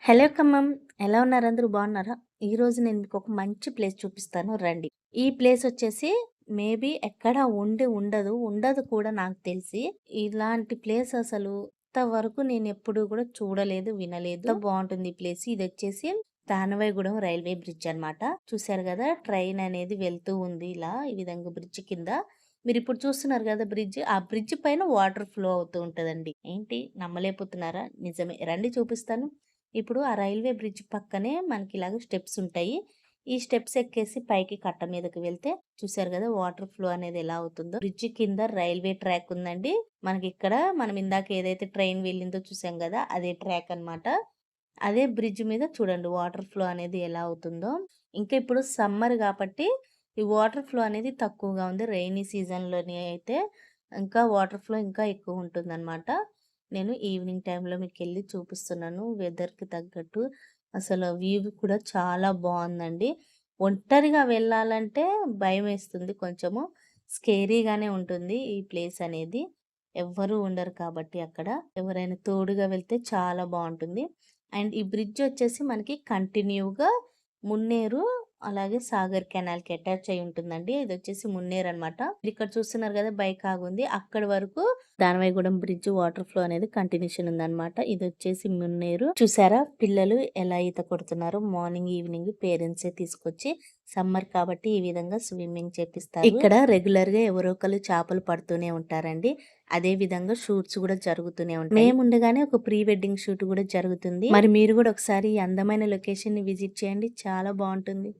Hello Khammam. ఎలా ఉన్నారు? అందరూ బాగున్నారా? ఈరోజు నేను మీకు ఒక మంచి ప్లేస్ చూపిస్తాను రండి. ఈ ప్లేస్ వచ్చేసి మేబీ ఎక్కడ ఉండదు. ఉండదు కూడా నాకు తెలిసి. ఇలాంటి ప్లేస్ అసలు ఇంతవరకు నేను ఎప్పుడు కూడా చూడలేదు, వినలేదు. ఎంత బాగుంటుంది ఈ ప్లేస్. ఇది వచ్చేసి దానవాయిగూడెం రైల్వే బ్రిడ్జ్ అన్నమాట. చూసారు కదా, ట్రైన్ అనేది వెళ్తూ ఉంది ఇలా ఈ విధంగా బ్రిడ్జ్ కింద. మీరు ఇప్పుడు చూస్తున్నారు కదా బ్రిడ్జ్. ఆ బ్రిడ్జ్ పైన వాటర్ ఫ్లో అవుతూ ఉంటదండి. ఏంటి నమ్మలేకపోతున్నారా? నిజమే, రండి చూపిస్తాను. ఇప్పుడు ఆ రైల్వే బ్రిడ్జ్ పక్కనే మనకి ఇలాగ స్టెప్స్ ఉంటాయి. ఈ స్టెప్స్ ఎక్కేసి పైకి కట్ట మీదకి వెళ్తే చూసారు కదా వాటర్ ఫ్లో అనేది ఎలా అవుతుందో. బ్రిడ్జ్ కింద రైల్వే ట్రాక్ ఉందండి. మనకి ఇక్కడ మనం ఇందాక ఏదైతే ట్రైన్ వెళ్ళిందో చూసాం కదా, అదే ట్రాక్ అన్నమాట. అదే బ్రిడ్జ్ మీద చూడండి వాటర్ ఫ్లో అనేది ఎలా అవుతుందో. ఇంకా ఇప్పుడు సమ్మర్ కాబట్టి ఈ వాటర్ ఫ్లో అనేది తక్కువగా ఉంది. రైనీ సీజన్‌లోని అయితే ఇంకా వాటర్ ఫ్లో ఇంకా ఎక్కువ ఉంటుందన్నమాట. నేను ఈవినింగ్ టైంలో మీకెళ్ళి చూపిస్తున్నాను. వెదర్‌కి తగ్గట్టు అసలు వ్యూ కూడా చాలా బావుందండి. ఒంటరిగా వెళ్ళాలంటే భయమేస్తుంది కొంచెము. స్కేరీగానే ఉంటుంది ఈ ప్లేస్ అనేది. ఎవ్వరూ ఉండరు కాబట్టి అక్కడ. ఎవరైనా తోడుగా వెళ్తే చాలా బావుంటుంది. అండ్ ఈ బ్రిడ్జ్ వచ్చేసి మనకి కంటిన్యూగా మున్నేరు, అలాగే సాగర్ కెనాల్‌కి అటాచ్ అయ్యి ఉంటుందండి. ఇదొచ్చేసి మున్నేరు అన్నమాట. ఇక్కడ చూస్తున్నారు కదా బైక్ ఆగుంది. అక్కడి వరకు దానవాయిగూడెం బ్రిడ్జ్ వాటర్ ఫ్లో అనేది కంటిన్యూషన్ ఉందన్నమాట. ఇదొచ్చేసి మున్నేరు. చూసారా పిల్లలు ఎలా ఈత కొడుతున్నారు. మార్నింగ్, ఈవినింగ్ పేరెంట్సే తీసుకొచ్చి, సమ్మర్ కాబట్టి ఈ విధంగా స్విమ్మింగ్ చేపిస్తారు. ఇక్కడ రెగ్యులర్‌గా ఎవరో ఒకళ్ళు చేపలు పడుతూనే ఉంటారండి. అదే విధంగా షూట్స్ కూడా జరుగుతూనే ఉంటాయి. మేముండగానే ఒక ప్రీ వెడ్డింగ్ షూట్ కూడా జరుగుతుంది. మరి మీరు కూడా ఒకసారి ఈ అందమైన లొకేషన్‌ని విజిట్ చేయండి. చాలా బావుంటుంది.